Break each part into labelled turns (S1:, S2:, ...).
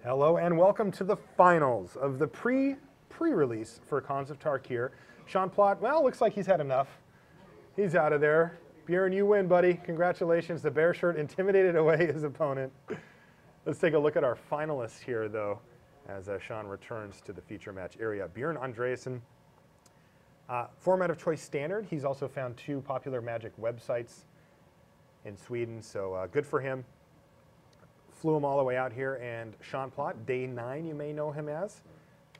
S1: Hello and welcome to the finals of the pre-release for Khans of Tarkir. Sean Plott, well, looks like he's had enough. He's out of there. Björn, you win, buddy. Congratulations. The bear shirt intimidated away his opponent. Let's take a look at our finalists here, though, as Sean returns to the feature match area. Björn Andreasson, format of choice standard. He's also found 2 popular Magic websites in Sweden, so good for him. Flew him all the way out here. And Sean Plott, day 9, you may know him as.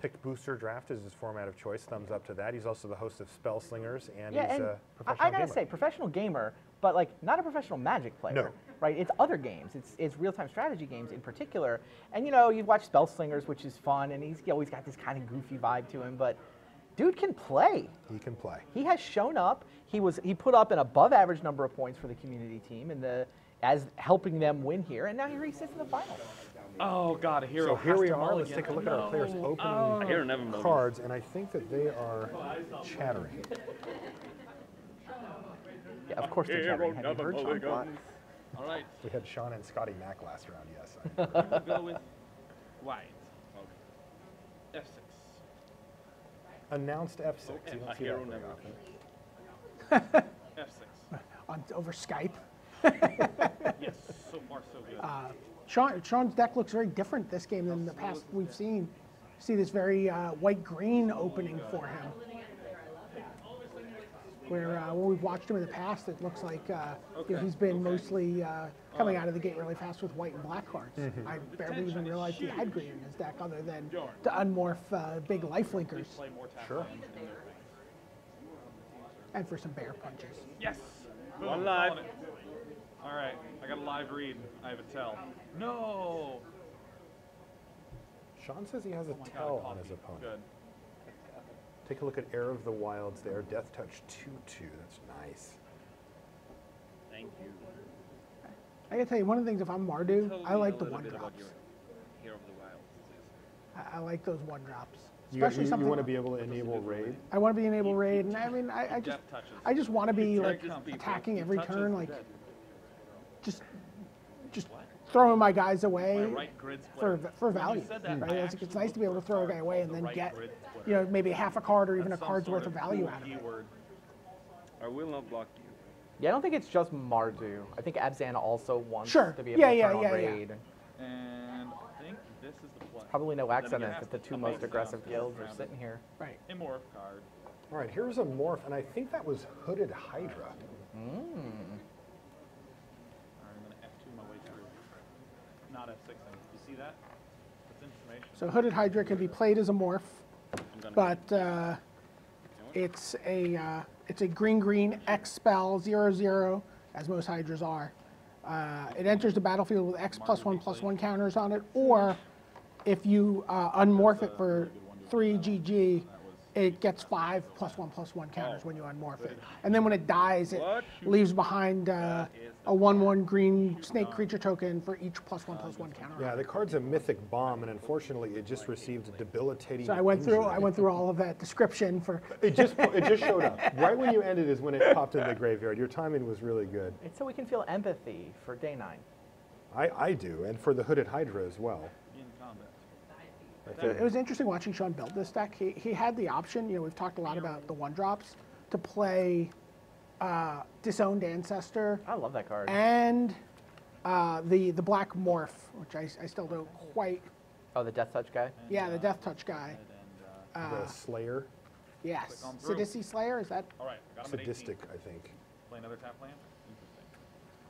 S1: Picked Booster Draft as his format of choice. Thumbs up to that. He's also the host of Spell Slingers, and he's a professional
S2: I gotta say, professional gamer, but like not a professional Magic player.
S1: No.
S2: Right? It's other games. It's real-time strategy games in particular. And you know, you watch Spell Slingers, which is fun, and he's always got this kind of goofy vibe to him, but dude can play.
S1: He can play.
S2: He has shown up. He put up an above-average number of points for the community team as helping them win here, and now here he sits in the finals.
S3: Oh God, a hero.
S1: So here we are. Let's take a look at our players opening
S3: Oh.
S1: cards, and I think that they are chattering.
S2: Yeah, of course they're chattering. Have you heard Sean Plott?
S3: All right.
S1: We had Sean and Scotty Mack last round, yes.
S3: We'll go with white. Okay. F6.
S1: Announced F6.
S3: Okay,
S1: You
S3: a
S1: don't see
S3: hero
S1: that very
S3: never
S1: often.
S3: F6.
S4: Over Skype.
S3: Yes, so far so good.
S4: Sean's deck looks very different this game than the past we've seen. See this very white-green opening for him. Where when we've watched him in the past, it looks like you know, he's been mostly coming out of the gate really fast with white and black cards. I barely even realized he had green in his deck other than to unmorph big life linkers.
S1: Sure.
S4: And for some bear punches.
S3: Yes. One live. All right, I got a live read. I have a tell. No.
S1: Sean says he has a tell on his opponent.
S3: Good.
S1: Take a look at Heir of the Wilds there. Death Touch 2/2. That's nice.
S3: Thank you.
S4: I gotta tell you, one of the things if I'm Mardu, I like the 1-drops.
S3: Hero of the Wilds.
S4: I like those 1-drops.
S1: You want to be able to enable raid?
S4: I want to be enable raid, and I mean, I just want to be like attacking every turn, like just throwing my guys away for value. Right? It's nice to be able to throw a guy away and then get, you know, maybe half a card or even a card's worth of value out of it.
S3: I will not block you.
S2: Yeah, I don't think it's just Mardu. I think Abzan also wants
S4: Sure.
S2: to be able to turn on
S4: Yeah.
S2: raid.
S3: And I think this is the play.
S2: Probably no accident that the 2 most aggressive guilds are sitting here.
S4: Right.
S3: A morph card.
S1: All right, here's a morph, and I think that was Hooded Hydra.
S3: All right, I'm going to F2 my way through. Not F6. You see that? That's information.
S4: So Hooded Hydra can be played as a morph, but it's a green X spell 0/0, as most Hydras are. It enters the battlefield with X +1/+1 counters on it, or if you unmorph it for 3 GG, it gets 5 +1/+1 counters when you unmorph it. And then when it dies, it leaves behind a 1/1 green snake creature token for each +1/+1 counter.
S1: Yeah, the card's a mythic bomb, and unfortunately, it just received a debilitating.
S4: So I went through all of that description for.
S1: It just showed up right when you ended. Is when it popped in the graveyard. Your timing was really good.
S2: It's so we can feel empathy for day 9.
S1: I do, and for the Hooded Hydra as well.
S3: In combat.
S4: It was interesting watching Sean build this deck. He had the option, you know, we've talked a lot about the 1-drops, to play Disowned Ancestor.
S2: I love that card.
S4: And the Black Morph, which I still don't quite.
S2: Oh, the Death Touch guy?
S4: Yeah, the Death Touch guy.
S1: The Slayer.
S4: Yes. Sadisty Slayer, is that?
S3: All right, got him at 18.
S1: Sadistic, I think.
S3: Play another tap land?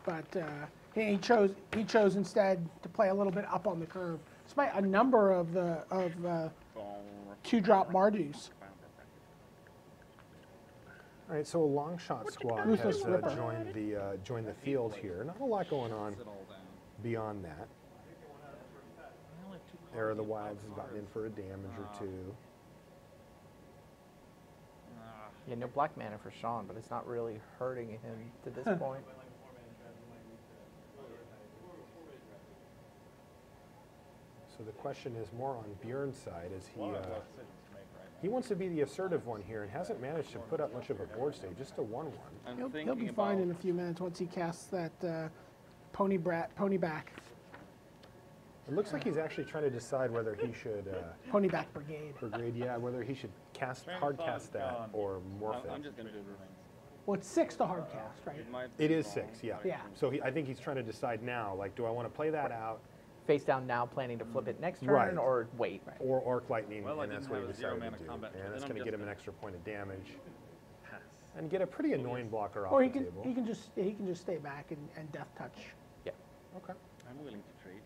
S3: Interesting.
S4: But he chose instead to play a little bit up on the curve, despite a number of the 2-drop Mardus.
S1: All right, so a long shot squad has joined the field here. Not a lot going on beyond that. Heir of the Wilds has gotten in for a damage or 2.
S2: Yeah, no black mana for Sean, but it's not really hurting him to this point.
S1: So the question is more on Björn's side, as he wants to be the assertive one here and hasn't managed to put up much of a board state, just a 1/1.
S4: He'll be fine in a few minutes once he casts that pony back.
S1: It looks like he's actually trying to decide whether he should
S4: Ponyback Brigade.
S1: whether he should hard cast that or morph
S5: I'm
S1: it.
S5: just gonna do the remains.
S4: Well, it's 6 to hard cast, right?
S5: It might
S1: It
S5: be
S1: is
S5: wrong.
S1: 6, yeah.
S4: Yeah.
S1: So I think he's trying to decide now, like, do I want to play that out
S2: Face down now, planning to flip it next turn,
S1: Right.
S2: or wait.
S1: or Arc Lightning,
S3: Well, I
S1: and that's
S3: didn't
S1: what he
S3: have a zero
S1: decided
S3: mana
S1: to do.
S3: combat,
S1: And
S3: then
S1: that's
S3: I'm
S1: going to
S3: just
S1: get him an
S3: gonna
S1: extra point of damage
S3: Pass.
S1: and get a pretty annoying blocker off
S4: Or he
S1: the
S4: can
S1: table.
S4: he can just stay back and death touch.
S2: Yeah.
S1: Okay.
S5: I'm willing to trade.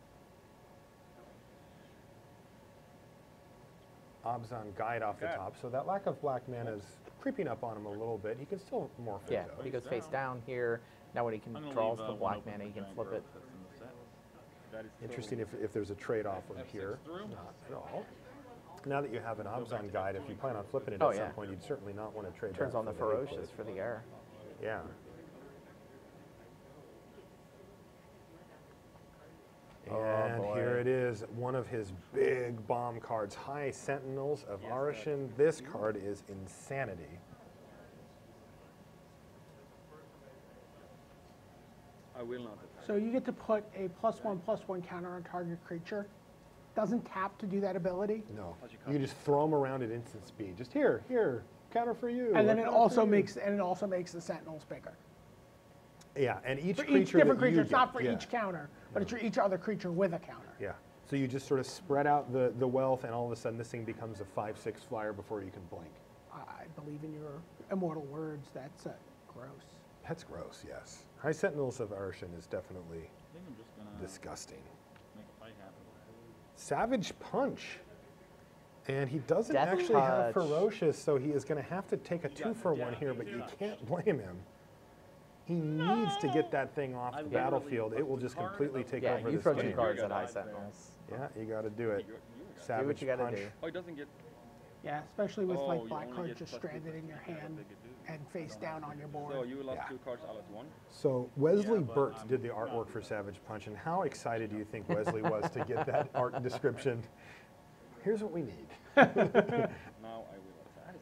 S1: Obzon Guide off the
S5: Okay.
S1: top, so that lack of black mana is creeping up on him a little bit. He can still morph
S2: Yeah,
S1: it, though.
S2: he goes face down here. Now when he
S3: I'm gonna
S2: draws
S3: leave,
S2: the
S3: one
S2: black
S3: open
S2: mana, he
S3: for
S2: can
S3: Giant
S2: flip
S3: Growth
S2: it.
S3: that's in the set.
S5: That is so
S1: Interesting if there's a trade-off from
S3: F6
S1: here.
S3: through.
S1: Not at all. Now that you have an Obzon Guide, if you plan on flipping it
S2: Oh,
S1: at some
S2: yeah.
S1: point, you'd certainly not want to trade
S2: Turns
S1: that
S2: on the
S1: for eight
S2: ferocious for the air.
S1: Yeah. And
S2: boy.
S1: here it is, one of his big bomb cards, High Sentinels of Arishan. This card is insanity.
S5: I will not attack.
S4: So you get to put a +1/+1 counter on target creature. Doesn't tap to do that ability.
S1: No,
S5: How'd you
S1: you can just throw them around at instant speed. Just here, counter for you.
S4: And then
S1: or
S4: it
S1: counter
S4: also
S1: for you.
S4: makes the Sentinels bigger.
S1: Yeah, and each
S4: For
S1: creature
S4: each different
S1: that you
S4: creature, it's not
S1: get-
S4: for
S1: yeah.
S4: each counter, but it's for each other creature with a counter.
S1: Yeah. So you just sort of spread out the wealth, and all of a sudden this thing becomes a 5/6 flyer before you can blink.
S4: I believe in your immortal words. That's gross.
S1: That's gross, yes. High Sentinels of Arishan is definitely
S3: I think I'm just gonna
S1: disgusting.
S3: make a fight happen.
S1: Savage Punch. And he doesn't
S2: Death
S1: actually have
S2: Touch.
S1: Ferocious, so he is going to have to take a 2-for-1 here, but you can't blame him. He needs to get that thing off the battlefield. It will just completely take
S2: Yeah,
S1: over
S2: you
S1: this
S2: throw
S1: game.
S2: 2 cards at High Sentinels.
S1: Yeah, you got to do it.
S5: You're
S1: Savage
S2: what you gotta
S1: Punch.
S2: do.
S5: Oh, it doesn't get.
S4: Yeah, especially with
S5: Oh,
S4: like
S5: you
S4: black
S5: only
S4: cards
S5: get
S4: just
S5: +2
S4: stranded in your hand and face down on your board.
S5: So you lost
S1: Yeah.
S5: 2 cards all at once.
S1: So Wesley Burt did the artwork for Savage Punch, and how excited do you think Wesley was to get that art description? Here's what we need.
S5: Now I will attack.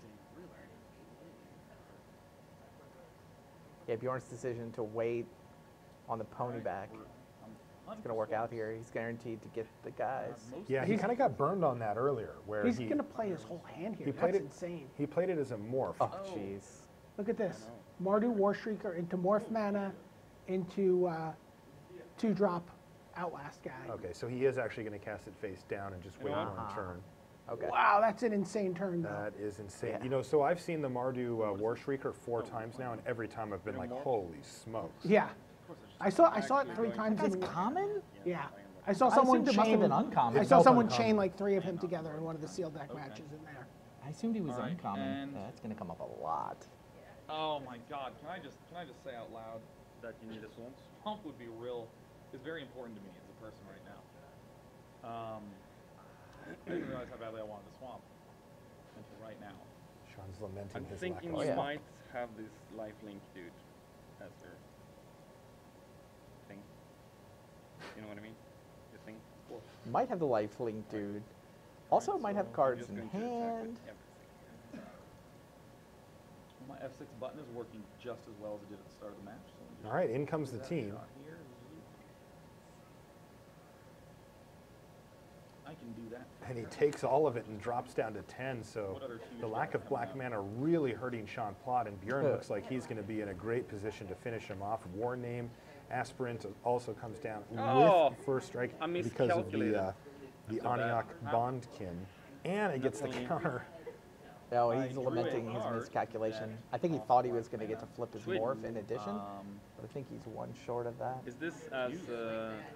S2: Yeah, Bjorn's decision to wait on the pony back. It's going to work out here. He's guaranteed to get the guys.
S1: Yeah, he kind of got burned on that earlier, where
S4: He's
S1: he
S4: going to play his whole hand here.
S1: he
S4: That's
S1: played it
S4: insane.
S1: He played it as a morph.
S2: Oh, jeez.
S4: Look at this. Mardu Warshrieker into Morph Mana into 2-drop Outlast guy.
S1: Okay, so he is actually going to cast it face down and just wait
S5: know
S1: one turn.
S2: Okay.
S4: Wow, that's an insane turn, though.
S1: That is insane.
S2: Yeah.
S1: You know, so I've seen the Mardu Warshrieker 4 times now, and every time I've been like, holy smokes.
S4: Yeah. I saw it 3 times.
S2: That's
S4: in
S2: common?
S4: Yeah. I saw
S2: I
S4: someone
S2: assumed it must have
S4: chain.
S2: been uncommon.
S4: I
S1: It's
S4: saw
S1: not
S4: someone
S1: uncommon.
S4: chain like 3 of him together in one of the sealed deck matches in there.
S2: I assumed he was
S3: All right,
S2: uncommon.
S3: and-
S2: Yeah, that's going to come up a lot.
S3: Oh my God! Can I just say out loud
S5: That you need a swamp.
S3: Swamp would be is very important to me as a person right now. I didn't realize how badly I wanted the swamp until right now.
S1: Sean's lamenting
S5: I'm
S1: his
S5: thinking
S1: lack
S5: you
S1: of
S2: yeah.
S5: might have this lifelink dude as your thing. You know what I mean? Your thing.
S2: Might have the lifelink dude. Also might have
S5: I'm
S2: cards
S5: just
S2: in
S5: going to attack with
S2: hand.
S5: everything.
S3: My F6 button is working just as well as it did at the start of the match. So I'm just
S1: All right, in comes the
S3: that
S1: team.
S3: shot here. I can do that.
S1: And he takes all of it and drops down to 10, so
S3: What other teams
S1: the
S3: do
S1: lack
S3: I
S1: of
S3: have
S1: black
S3: coming
S1: mana really hurting Sean Plott, and Bjorn looks like he's going to be in a great position to finish him off. War Name Aspirant also comes down
S5: Oh,
S1: with first strike
S5: I
S1: because of the
S5: miscalculated.
S1: Aniok Bondkin, and it gets the counter.
S2: No,
S3: I
S2: he's
S3: drew a
S2: lamenting his
S3: card
S2: miscalculation.
S3: that
S2: I think he thought he was going to get to flip his
S5: Sweet.
S2: morph in addition, but I think he's 1 short of that.
S5: Is this as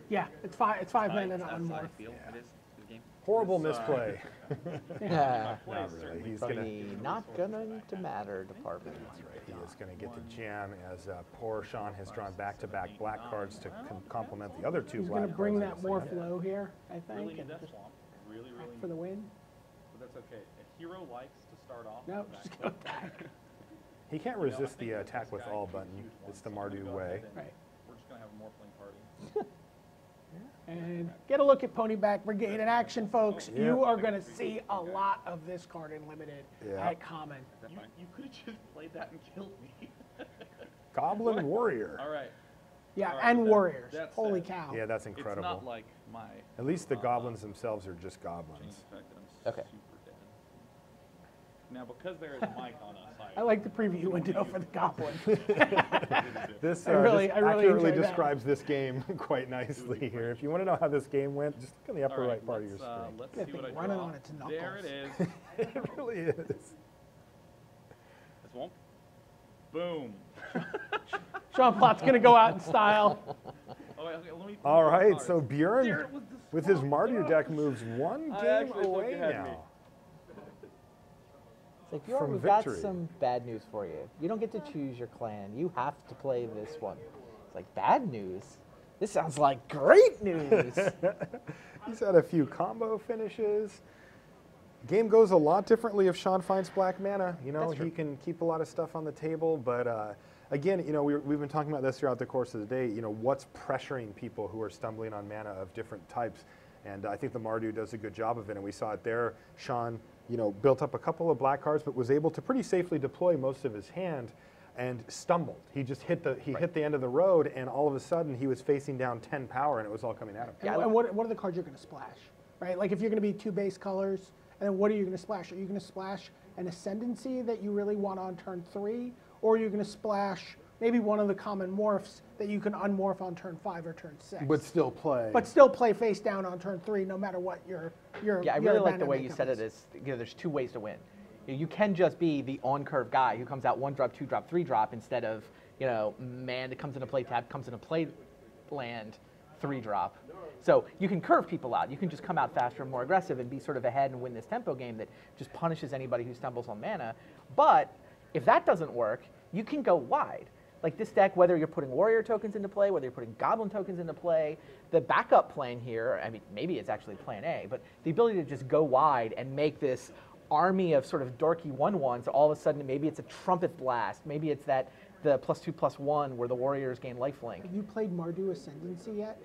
S4: Yeah, it's 5 mana to
S5: as I
S4: unmorph.
S5: feel it is this game?
S1: Horrible misplay.
S2: Yeah.
S1: Not really. He's
S2: From
S1: going to.
S2: the not gonna to matter department.
S1: He is going to get the jam as poor Sean has drawn back-to-back black cards to complement the other 2
S4: He's
S1: black
S4: going to bring that
S1: cards.
S4: morph low here, I
S3: Really
S4: think,
S3: need
S4: and
S3: that
S4: just
S3: swamp. Really
S4: for the
S3: need.
S4: win.
S3: But that's okay. A hero likes to start off.
S4: No,
S3: with that
S4: just go
S3: quick.
S4: attack.
S1: He can't resist the attack with all button. It's the Mardu way.
S4: Right.
S3: We're just gonna have a morphling party.
S4: And get a look at Ponyback Brigade in action, folks.
S1: Yeah.
S4: You are going to see a lot of this card in Limited
S1: Yeah.
S4: at Common.
S3: You could have just played that and killed me.
S1: Goblin Warrior.
S3: All right.
S4: Yeah,
S3: All right,
S4: and
S3: that-
S4: Warriors.
S3: that
S4: Holy
S3: said-
S4: cow.
S1: Yeah, that's
S3: It's
S1: incredible.
S3: not like my
S1: At least the goblins themselves are just
S3: change
S1: goblins.
S3: the fact that I'm
S2: Okay.
S3: super dead. Now, because there is a mic on us,
S4: I like the preview window for the goblin.
S1: This,
S4: I really
S1: accurately
S4: enjoy that.
S1: describes this game quite nicely here. If you want to know how this game went, just look on the upper
S3: All
S1: right part of your
S3: let's,
S1: screen.
S3: let's
S4: That
S3: see what I
S4: thing running
S3: draw.
S4: on its
S3: There it
S4: knuckles.
S3: is.
S1: It really is.
S5: A swamp?
S3: Boom.
S4: Sean Plott's going to go out in style.
S3: Oh, wait, okay, let me
S1: All
S3: look at the
S1: right,
S3: cards.
S1: so Björn,
S3: There it was the
S1: with his
S3: swamp.
S1: Mardu deck, moves one
S5: I
S1: game
S5: actually thought
S1: away
S5: you had me.
S1: now.
S2: It's like, Bjorn,
S1: From
S2: we've
S1: victory.
S2: got some bad news for you. You don't get to choose your clan. You have to play this one. It's like, bad news? This sounds like great news.
S1: He's had a few combo finishes. Game goes a lot differently if Sean finds black mana. You know,
S2: That's true.
S1: he can keep a lot of stuff on the table, but again, you know, we've been talking about this throughout the course of the day. You know, what's pressuring people who are stumbling on mana of different types, and I think the Mardu does a good job of it, and we saw it there. Sean, you know, built up a couple of black cards, but was able to pretty safely deploy most of his hand, and stumbled. He just hit the end of the road, and all of a sudden he was facing down 10 power, and it was all coming at him.
S4: And what are the cards you're going to splash? Right? Like if you're going to be 2 base colors, and then what are you going to splash? Are you going to splash an Ascendancy that you really want on turn 3, or are you going to splash maybe one of the common morphs that you can unmorph on turn 5 or turn 6?
S1: But still play.
S4: But still play face down on turn 3, no matter what your
S2: Yeah, I
S4: your
S2: really like the
S4: mana
S2: way you
S4: makeup
S2: said
S4: is.
S2: it is, you know, there's 2 ways to win. You can just be the on-curve guy who comes out 1-drop, 2-drop, 3-drop instead of, you know, man that comes into play tab, comes into play land, 3-drop. So you can curve people out. You can just come out faster and more aggressive and be sort of ahead and win this tempo game that just punishes anybody who stumbles on mana. But if that doesn't work, you can go wide. Like this deck, whether you're putting warrior tokens into play, whether you're putting goblin tokens into play, the backup plan here, I mean, maybe it's actually plan A, but the ability to just go wide and make this army of sort of dorky 1/1s, all of a sudden maybe it's a trumpet blast, maybe it's that the +2/+1 where the warriors gain lifelink.
S4: Have you played Mardu Ascendancy yet?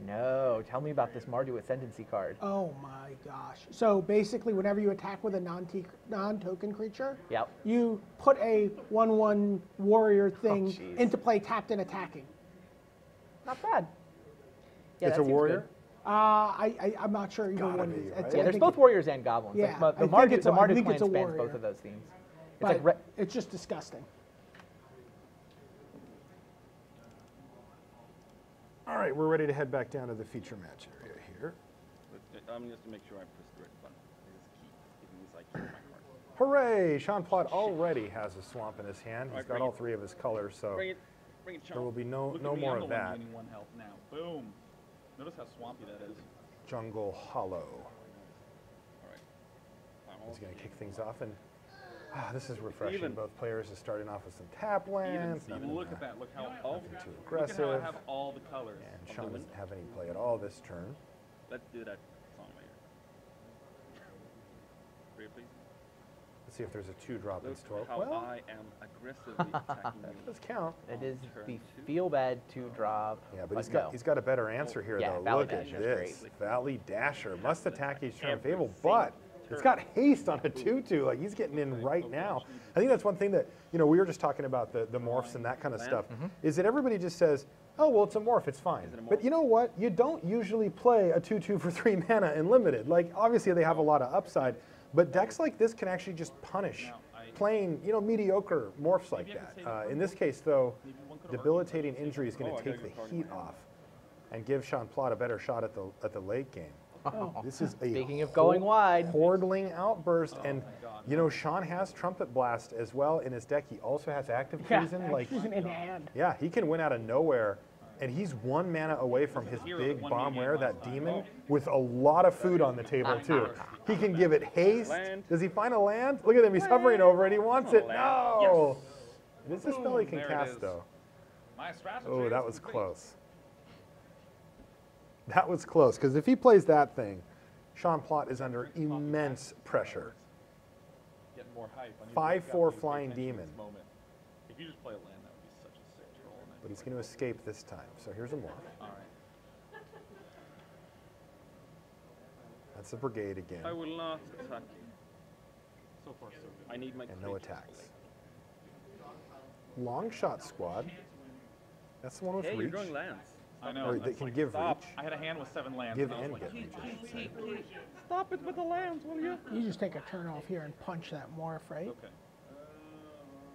S2: No, tell me about this Mardu Ascendancy card.
S4: Oh my gosh. So basically, whenever you attack with a non-token creature,
S2: Yep.
S4: you put a 1/1 warrior thing
S2: jeez.
S4: into play tapped and attacking.
S2: Not bad. Yeah,
S1: It's
S2: that
S1: a
S2: seems
S1: warrior?
S2: good.
S4: I'm not sure even
S1: Gotta
S4: what it
S1: be,
S4: is.
S1: right?
S4: I
S2: Yeah, there's
S4: think
S2: both warriors and goblins.
S4: Yeah,
S2: Like, the
S4: I think
S2: Mardu,
S4: it's
S2: the
S4: a- I
S2: Mardu
S4: think
S2: clan
S4: it's a
S2: spans
S4: warrior.
S2: both of those themes. It's
S4: but
S2: like
S4: it's just disgusting.
S1: All right, we're ready to head back down to the feature match area here.
S5: I'm just to make sure I press the right button. This is key. It means I keep my card.
S1: Hooray! Sean Plott already has a swamp in his hand. He's
S5: Alright,
S1: got
S5: bring
S1: all
S5: it.
S1: 3 of his colors, so
S5: Bring it, Sean.
S1: there will be no
S3: Look at me,
S1: more
S3: I'm
S1: of
S3: the one
S1: that.
S3: gaining 1 health now. Boom. Notice how swampy that is.
S1: Jungle Hollow.
S5: All right. I'm
S1: He's
S5: all
S1: going to
S5: game.
S1: kick things off, and this is refreshing.
S5: even.
S1: Both players are starting off with some tap
S3: Even,
S1: lands.
S3: Steve,
S1: nothing,
S3: look at that. Look how
S1: nothing too
S3: look at how I
S1: aggressive.
S3: have all the colors.
S1: And Sean doesn't have any play at all this turn.
S5: Let's do that song later. Ready, please?
S1: Let's see if there's a 2-drop
S5: Look
S1: that's 12.
S5: how
S1: Well,
S5: I am aggressively attacking
S1: that
S5: you.
S1: does count.
S2: it is
S5: Turn
S2: the
S5: 2.
S2: feel bad 2-drop.
S1: Yeah, but
S2: no.
S1: he's got a better answer here,
S2: Yeah,
S1: though.
S2: Valley
S1: Look at
S2: Dasher's
S1: this.
S2: great.
S1: Valley Dasher must attack each turn of
S5: Every
S1: Fable,
S5: single
S1: but it's got haste on a
S5: Boom.
S1: 2/2. Like, he's getting in right now. I think that's one thing that, you know, we were just talking about the morphs and that kind of
S5: Land.
S1: stuff,
S2: Mm-hmm.
S1: is that everybody just says, oh, well, it's a morph, it's fine.
S5: Is it a
S1: But
S5: morph?
S1: you know what? You don't usually play a 2/2 for 3 mana in Limited. Like, obviously, they have a lot of upside, but decks like this can actually just punish
S3: Now,
S1: playing, you know, mediocre morphs like
S3: Maybe I could say
S1: that.
S3: the
S1: In this case, though,
S3: Maybe one could argue
S1: debilitating
S3: that you
S1: injury is going
S5: Oh,
S1: to
S5: I gotta
S1: take
S5: go
S1: the
S5: card in
S1: heat
S5: my hand.
S1: off and give Sean Plott a better shot at the late game. This is a
S2: Speaking of going wide.
S1: hordling outburst, and
S3: my God.
S1: you know Sean has Trumpet Blast as well in his deck. He also has Active
S4: Yeah,
S1: Treason. Like,
S4: treason in hand.
S1: yeah, he can win out of nowhere, and he's 1 mana away from his
S3: hero
S1: big
S3: that won me a game
S1: bombware, that
S3: last time.
S1: demon, with a lot of food on the table too. He can give it haste.
S5: Land.
S1: Does he find a land? Look at him, he's hovering over it. He wants it.
S5: Land.
S1: No. It is a spell he
S3: Boom,
S1: can
S3: there it
S1: cast
S3: is.
S1: though.
S3: My strategy
S1: Oh,
S3: is
S1: that was
S3: complete.
S1: close. That was close, because if he plays that thing, Sean Plott is under immense pressure.
S3: Get more hype. I need to
S1: 5/4
S3: wake up and pay
S1: flying
S3: attention to
S1: demon.
S3: this moment. If you just play a land, that would be such a sick troll. and
S1: But
S3: I'd
S1: he's
S3: be
S1: going to
S3: like,
S1: escape this time. So here's a morph.
S3: all right.
S1: That's the brigade again,
S5: I will not attack you.
S3: So far, so good.
S5: I need my
S1: and no
S5: creatures
S1: attacks.
S5: to
S1: Long shot squad. That's the one with
S5: play. Hey, you're
S1: reach.
S5: drawing lands.
S3: I know.
S1: Or they
S3: it's
S1: can
S3: like,
S1: give
S5: stop.
S1: reach.
S3: I had a hand with 7 lands.
S1: Give
S3: and I was
S1: and
S3: like,
S1: get reach, I should say.
S5: Stop it with the lands, will you?
S4: You just take a turn off here and punch that morph, right?
S3: Okay.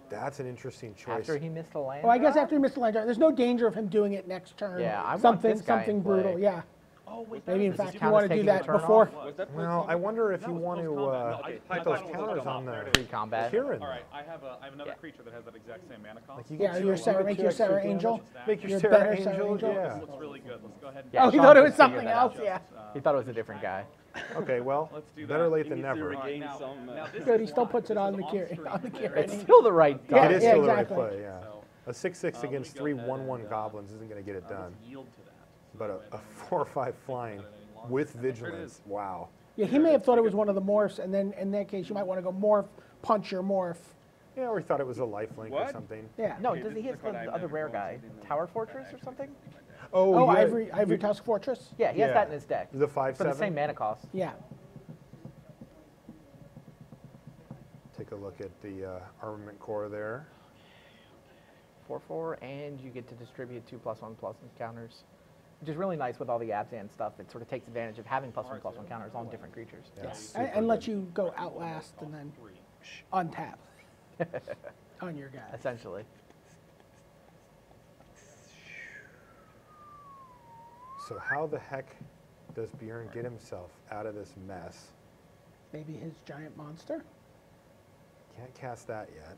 S1: That's an interesting choice.
S2: After he missed a land.
S4: Well, I guess
S2: drop?
S4: after he missed the land drop, there's no danger of him doing it next turn.
S2: Yeah, I want
S4: something
S2: this guy in
S4: something
S2: play.
S4: brutal. Yeah.
S3: Oh, wait.
S4: Maybe in
S2: Does this
S4: fact you
S2: count
S4: want
S2: as
S4: to do
S2: taking a
S4: that
S2: turn
S4: before.
S2: off?
S5: Was that
S1: Well, I wonder if
S3: That
S1: you
S3: was
S1: want to
S3: post-combat. No,
S1: put
S3: I
S1: those
S3: thought it was
S1: counters on
S3: post-combat.
S1: the
S2: Pre-combat.
S1: Kieran.
S3: All right, I have another creature that has that exact same mana cost.
S1: Like you
S4: Yeah,
S1: can
S4: your
S1: do-
S4: Sarah,
S1: you
S4: make
S1: can
S4: your
S1: do extra
S4: Sarah
S1: damage.
S4: Angel.
S1: Make your
S4: Your
S1: Sarah
S4: better
S1: Angel.
S4: Sarah Angel.
S1: Yeah.
S3: This looks really good. Let's go ahead and
S2: Yeah,
S4: Oh, he
S2: Sean
S4: thought it
S2: just
S4: was something
S2: figured that out.
S4: else. Yeah.
S2: He thought it was a different guy.
S1: Okay, well,
S3: Let's do
S1: better
S3: that.
S1: late
S5: He
S1: than
S5: needs to
S1: never.
S5: regain
S3: Now,
S5: some.
S3: this
S4: Good,
S3: is
S4: he still
S3: live.
S4: puts it
S3: This
S4: on
S3: is
S4: the Kieran.
S3: stream.
S4: On the
S3: There
S4: Kieran.
S3: it
S2: It's
S3: is.
S2: still the right
S4: Yeah,
S1: It is
S2: guy.
S1: still the right
S4: exactly.
S1: play, yeah.
S3: So,
S1: A 6/6
S3: let me
S1: against
S3: go
S1: 3
S3: ahead
S1: 1/1
S3: and,
S1: goblins isn't going to get it done.
S3: let's yield to that.
S1: But a 4/5 flying with vigilance, wow.
S4: Yeah, he may have thought it was one of the morphs, and then in that case you might want to go morph, punch your morph.
S1: Yeah, or he thought it was a lifelink or
S5: What?
S1: something.
S4: Yeah.
S2: No,
S5: Okay,
S2: does he
S5: this is
S2: hit
S5: a card
S2: the
S5: I've
S2: other
S5: never
S2: rare
S5: drawn,
S2: guy?
S5: so I didn't know.
S2: Tower Fortress or something?
S4: Oh,
S1: yeah,
S4: Ivory Tusk Fortress.
S2: Yeah, he has
S1: Yeah.
S2: that in his deck.
S1: The
S2: For the
S1: 5/7.
S2: same mana cost.
S4: Yeah.
S1: Take a look at the armament core there.
S2: 4/4, and you get to distribute 2+1/+1 counters, which is really nice with all the Abzan stuff. It sort of takes advantage of having +1/+1 counters on different creatures.
S1: Yeah,
S4: Yeah.
S1: super
S4: And let
S1: good.
S4: you go outlast and then untap on your guy.
S2: Essentially.
S1: So how the heck does Björn get himself out of this mess?
S4: Maybe his giant monster.
S1: Can't cast that yet.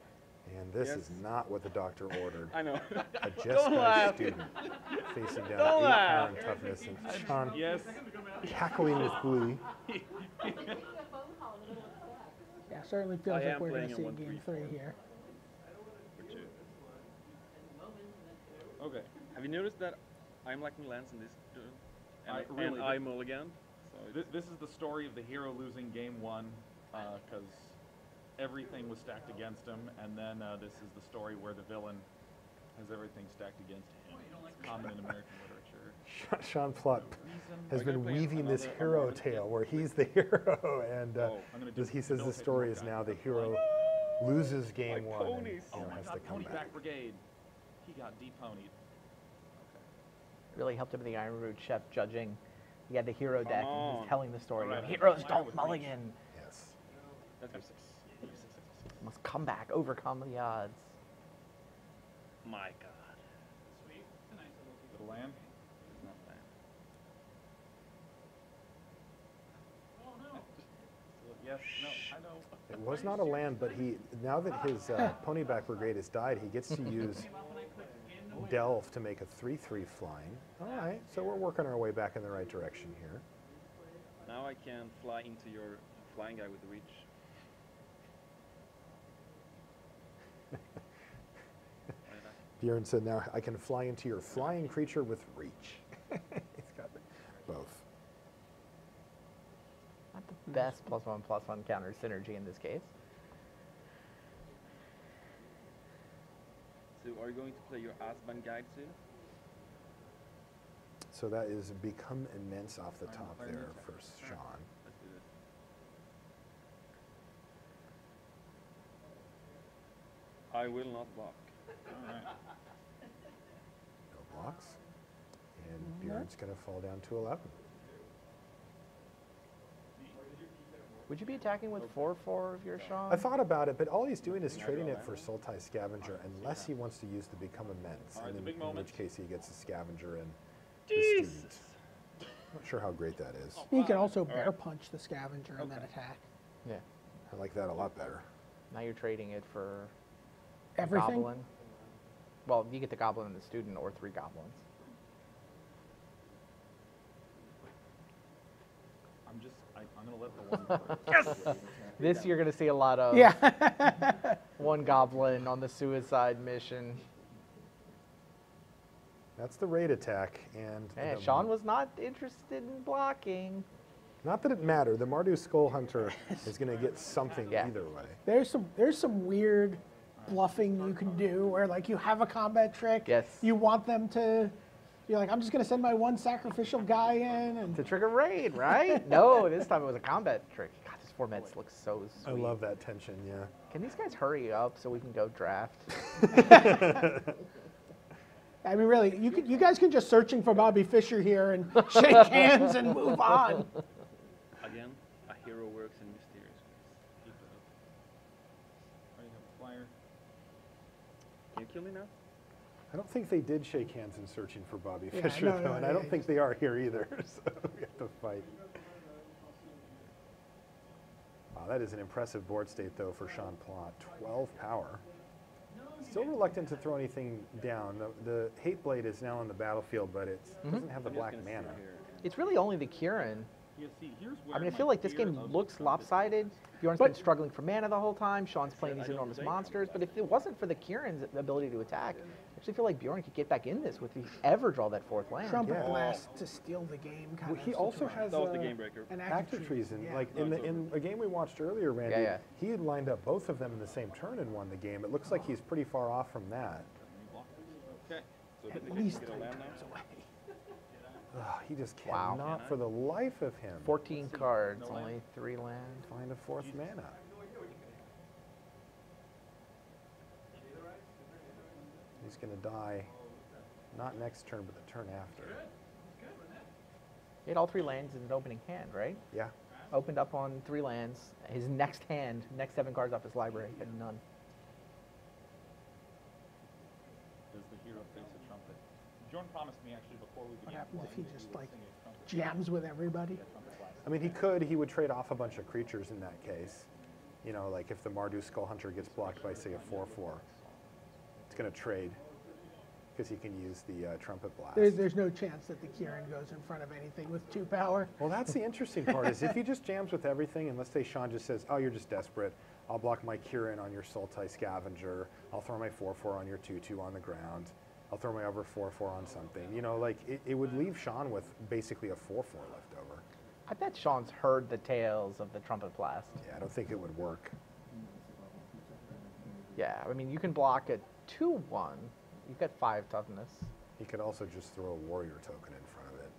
S1: And this
S5: Yes.
S1: is not what the doctor ordered.
S5: I know.
S1: A Jeskai
S5: laugh.
S1: student facing down
S5: Don't
S1: 8
S5: laugh.
S1: pound toughness and Sean
S3: Yes.
S1: cackling with glee.
S4: Yeah, certainly feels
S5: I
S4: like
S5: am
S4: we're going
S5: playing
S4: to
S5: a
S4: see
S5: 1/3
S4: game 3 here.
S3: Okay.
S5: Have you noticed that I'm lacking lands in this turn?
S3: I
S5: And,
S3: really
S5: and I mulligan. So
S3: This is the story of the hero losing game 1 because everything was stacked against him, and then this is the story where the villain has everything stacked against him. It's common in American literature.
S1: Sean Plott has
S3: Are you
S1: been
S3: gonna play
S1: weaving this
S3: another
S1: hero
S3: Mormon?
S1: tale where he's the hero, and
S3: Oh, I'm gonna do
S1: he says the
S3: debilitate
S1: story
S3: more
S1: is
S3: guys.
S1: now the hero loses game
S5: My
S1: 1 and
S5: ponies.
S3: Oh my
S1: has
S3: god,
S1: to come
S3: Pony
S1: back.
S3: Back Brigade. He got deponied.
S2: Really helped him in the Iron Root Chef judging. He had the hero deck, and
S5: on.
S2: he's telling the story.
S3: Alright,
S2: Heroes
S3: I'm
S2: don't
S3: with
S2: mulligan.
S1: Yes.
S5: that's your 6.
S2: Must come back, overcome the odds.
S5: My God.
S3: Little land.
S5: It's not land.
S3: Yes, no, I know.
S1: It was not a land, but he now that his Ponyback Brigade has died, he gets to use Delve to make a 3/3 flying. All right, so we're working our way back in the right direction here.
S5: Now I can fly into your flying guy with reach.
S1: Björn said, now I can fly into your flying creature with reach. He's got both.
S2: Not the best +1/+1 counter synergy in this case.
S5: So are you going to play your Asban guide soon?
S1: So that is become immense off the
S3: Fine,
S1: top
S3: fine,
S1: there
S3: attack.
S1: for
S3: Sure.
S1: Sean.
S5: Let's do this. I will not block.
S3: All right.
S1: No blocks. And Björn's going to fall down to 11.
S2: Would you be attacking with 4/4 of your Sean?
S1: I thought about it, but all he's doing is trading it for Sultai Scavenger unless he wants to use the Become Immense,
S3: All right,
S1: and
S3: the big
S1: in
S3: moment.
S1: which case he gets a Scavenger and the student. Not sure how great that is.
S4: You can also bear punch the scavenger and then attack.
S2: Yeah.
S1: I like that a lot better.
S2: Now you're trading it for a
S4: Everything.
S2: goblin. Well, you get the goblin and the student, or 3 goblins.
S3: I'm gonna let the one. Yes.
S2: This you're going to see a lot of.
S4: Yeah.
S2: 1 goblin on the suicide mission.
S1: That's the raid attack, and
S2: Hey,
S1: the-
S2: Sean was not interested in blocking.
S1: not that it mattered. The Mardu Skull Hunter is going to get something
S2: Yeah.
S1: either way.
S4: There's some weird bluffing you can do where like you have a combat trick.
S2: Yes.
S4: You want them to. You're like, I'm just gonna send my 1 sacrificial guy in, and
S2: To trigger raid, right? No, this time it was a combat trick. God, this formats looks so
S1: I
S2: sweet.
S1: love that tension, yeah.
S2: Can these guys hurry up so we can go draft?
S4: I mean, really, you guys can just searching for Bobby Fischer here and shake hands and move on.
S5: Again, a hero works in mysterious ways.
S3: Keep it up. Oh, you have a flyer.
S5: Can you kill me now?
S1: I don't think they did shake hands in searching for Bobby
S4: Yeah,
S1: Fischer,
S4: no,
S1: though,
S4: no,
S1: and I
S4: yeah,
S1: don't think they are here either, so we have to fight. Wow, that is an impressive board state, though, for Sean Plott. 12 power. Still reluctant to throw anything down. The Hate Blade is now on the battlefield, but it doesn't have the
S5: I'm just
S1: black
S5: gonna
S1: mana.
S5: sit here.
S2: It's really only the Kieran.
S3: Yeah, see, here's where
S2: I mean, I
S3: my
S2: feel like this
S3: fear
S2: game
S3: of the
S2: looks
S3: trumpet-
S2: lopsided. Bjorn's
S4: But-
S2: been struggling for mana the whole time. Sean's playing these enormous monsters. But if it wasn't for the Kieran's ability to attack, I actually feel like Bjorn could get back in this if he ever draw that fourth land.
S4: Trumpet
S1: Yeah.
S4: Blast to steal the game. Kind
S1: Well,
S4: of
S1: he also has
S5: That was the game breaker.
S4: an
S1: active treason.
S4: Yeah.
S1: Like
S5: No, it's
S1: in a game we watched earlier, Randy,
S2: Yeah.
S1: he had lined up both of them in the same turn and won the game. It looks like he's pretty far off from that.
S3: Okay.
S5: So
S4: At
S5: did they
S4: least
S5: get
S4: 3
S5: a land
S4: turns
S5: now?
S4: away.
S1: Ugh, he just
S2: Wow.
S1: cannot, for the life of him,
S2: 14 cards, only 3 land.
S1: find a fourth mana. He's going to die, not next turn, but the turn after.
S2: He had all 3 lands in an opening hand, right?
S1: Yeah.
S2: Opened up on 3 lands. His next hand, next 7 cards off his library, had none.
S3: Does the hero face a trumpet? Jordan promised me actually before we
S4: What
S3: began
S4: happens if
S3: playing
S4: he
S3: that
S4: just
S3: would
S4: like
S3: sing a trumpet
S4: jams with everybody?
S3: trumpet blast.
S1: I mean, he would trade off a bunch of creatures in that case. You know, like if the Mardu Skull Hunter gets blocked by, say, a 4/4, it's going to trade because he can use the Trumpet Blast.
S4: There's no chance that the Kieran goes in front of anything with 2 power.
S1: Well, that's the interesting part is if he just jams with everything, and let's say Sean just says, oh, you're just desperate, I'll block my Kieran on your Sultai Scavenger, I'll throw my 4/4 on your 2/2 on the ground, I'll throw my other 4/4 on something. You know, like it would leave Sean with basically a 4/4 left over.
S2: I bet Sean's heard the tales of the Trumpet Blast.
S1: Yeah, I don't think it would work.
S2: Yeah, I mean, you can block a 2/1. You've got 5 toughness.
S1: He could also just throw a warrior token in front of it.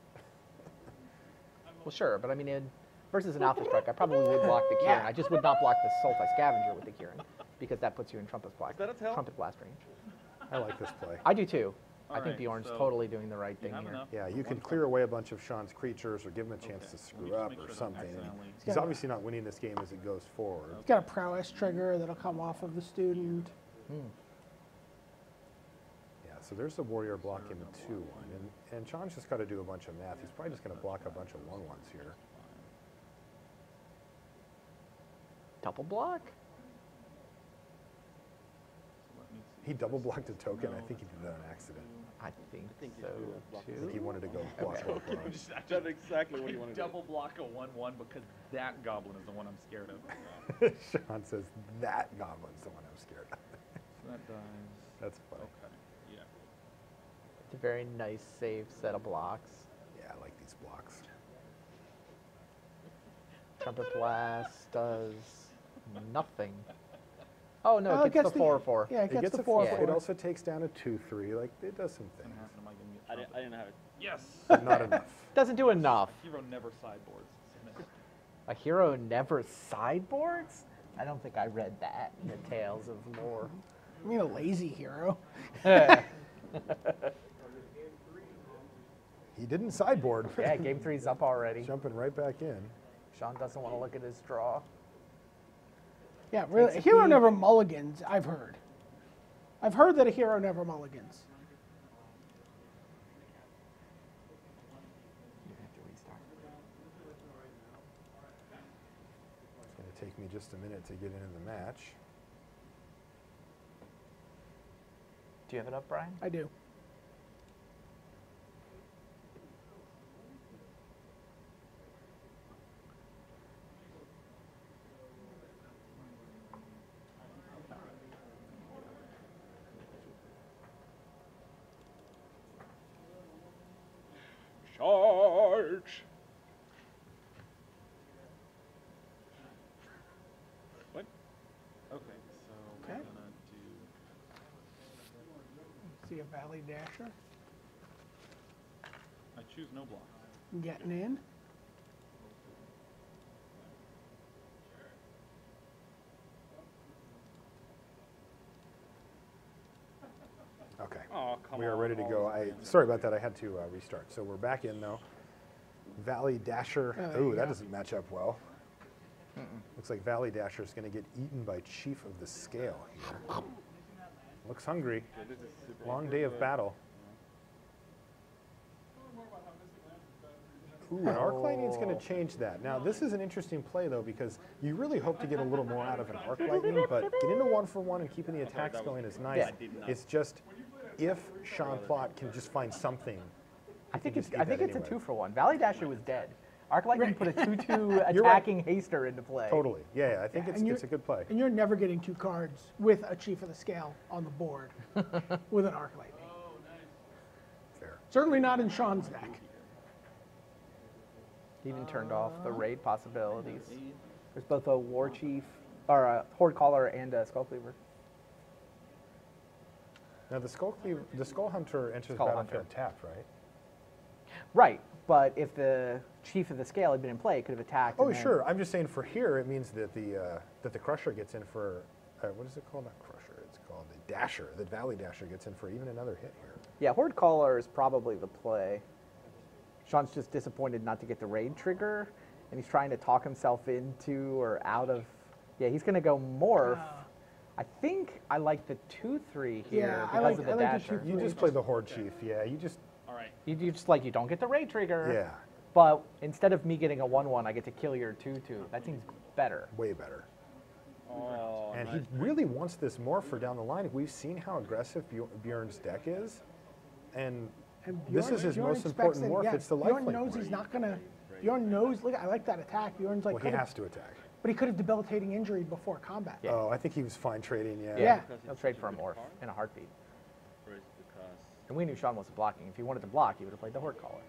S2: Well, sure, but I mean, versus an Alpha Strike, I probably would block the Kieran. I just would not block the Sultai Scavenger with the Kieran, because that puts you in Trumpet Blast,
S5: that a tell?
S2: Trumpet Blast range.
S1: I like this play.
S2: I do too. I
S3: All
S2: think
S3: right,
S2: Bjorn's
S3: so
S2: totally doing the right
S3: You
S2: thing
S3: have
S2: here.
S3: enough.
S1: Yeah, you can
S3: One
S1: clear away a bunch of Sean's creatures or give him a chance
S3: Okay.
S1: to
S3: Let
S1: screw
S3: me just
S1: up
S3: make
S1: or
S3: sure that
S1: something.
S3: accidentally-
S1: He's obviously not winning this game as it goes forward.
S4: He's got a prowess trigger that'll come off of the student.
S1: Yeah, so there's the warrior blocking the 2/1. And Sean's just got to do a bunch of math. He's probably just going to block a bunch of 1/1s here.
S2: Double block?
S3: So let me see.
S1: He double blocked a token. I think he did that on accident.
S2: I think
S5: think he's
S2: so
S5: gonna block
S1: I think he
S2: too.
S1: wanted to go block.
S5: That's exactly what you want to do.
S3: Double block a 1/1 because that goblin is the one I'm scared of.
S1: Sean says, that goblin's the one I'm scared of.
S3: So that dies.
S1: That's funny.
S3: Okay. Yeah.
S2: It's a very nice, safe set of blocks.
S1: Yeah, I like these blocks.
S2: Trumpet Blast does nothing. Oh no,
S4: Oh,
S2: it gets the 4/4.
S4: Yeah, it
S1: It
S4: gets the
S1: a
S4: 4/4.
S1: It also takes down a 2/3. Like, it does some
S3: Am
S1: things.
S3: I gonna get
S5: I didn't have it.
S3: Yes.
S1: But not enough.
S2: Doesn't do enough.
S3: Hero never sideboards. Submit.
S2: A hero never sideboards? I don't think I read that in the Tales of Lore.
S4: I mean, a lazy hero.
S1: He didn't sideboard.
S2: Yeah, game 3's up already.
S1: Jumping right back in.
S2: Sean doesn't want to look at his draw.
S4: Yeah, really. A
S2: Takes a
S4: hero
S2: beat.
S4: never mulligans, I've heard. I've heard that a hero never mulligans.
S2: You have to restart.
S1: It's going to take me just a minute to get into the match.
S2: Do you have it up, Brian?
S4: I do.
S5: Charge! What?
S3: Okay, so
S4: Okay.
S3: we're gonna do.
S4: See a Valley Dasher
S3: I choose no block.
S4: getting in.
S1: Okay.
S5: Oh,
S1: We are ready to go. Sorry about that. I had to restart. So we're back in though. Valley Dasher. Ooh, that doesn't match up well. Looks like Valley Dasher is going to get eaten by Chief of the Scale here. Looks hungry.
S5: Yeah, this is super
S1: Long
S5: awkward,
S1: day of
S5: but-
S1: battle. Ooh, and Arc Lightning's going to change that. Now, this is an interesting play, though, because you really hope to get a little more out of an Arc Lightning, but getting a 1-for-1 and keeping the attacks going is nice.
S2: Yeah.
S1: It's just, if Sean Plott can just find something,
S2: I think
S1: just
S2: it's
S1: eat that
S2: a
S1: anyway.
S2: 2-for-1. Valley Dasher was dead. Arc Lightning put a 2/2
S1: You're right.
S2: attacking haster into play.
S1: totally. Yeah, I think
S4: and
S1: it's a good play.
S4: And you're never getting 2 cards with a Chief of the Scale on the board with an Arc Lightning.
S1: Fair.
S4: Certainly not in Sean's deck.
S2: He even turned off the raid possibilities. There's both a War Chief, or a Horde Caller, and a Skull Cleaver.
S1: Now, the Skull Hunter enters
S2: Skull
S1: battlefield
S2: Hunter.
S1: tapped, right?
S2: Right, but if the Chief of the Scale had been in play, it could have attacked.
S1: Oh,
S2: and then-
S1: sure. I'm just saying for here, it means that the Crusher gets in for, what is it called? Not Crusher. It's called the Dasher. The Valley Dasher gets in for even another hit here.
S2: Yeah, Horde Caller is probably the play. Sean's just disappointed not to get the raid trigger, and he's trying to talk himself into or out of. Yeah, he's going to go Morph. I think I like the 2/3 here
S4: Yeah, I
S2: because
S4: like-
S2: of the
S4: I like the
S2: Dasher.
S4: 2/3.
S1: You just play the Horde Chief. Yeah, you just,
S3: All right.
S2: You just like, you don't get the raid trigger.
S1: yeah,
S2: But instead of me getting a 1/1, I get to kill your 2/2. That seems better.
S1: way better.
S5: Oh,
S1: And
S5: nice.
S1: he really wants this morph for down the line. We've seen how aggressive Bjorn's deck is, and
S4: And
S1: this
S4: Bjorn-
S1: is his
S4: Bjorn
S1: most
S4: expects
S1: important
S4: that-
S1: morph.
S4: yeah,
S1: It's the
S4: Bjorn
S1: lifelink
S4: knows
S1: morph.
S4: he's not gonna. Bjorn knows. Look, I like that attack. Bjorn's like,
S1: Well, he
S4: could've-
S1: has to attack.
S4: but he could have debilitating injury before combat.
S2: Yeah.
S1: Oh, I think he was fine trading, yeah.
S4: Yeah.
S5: Because
S2: He'll
S5: it's
S2: trade
S5: such
S2: for a
S5: good
S2: Morph
S5: card,
S2: in a heartbeat.
S5: or is it because
S2: And we knew Sean wasn't blocking. If he wanted to block, he would have played the Horde Caller.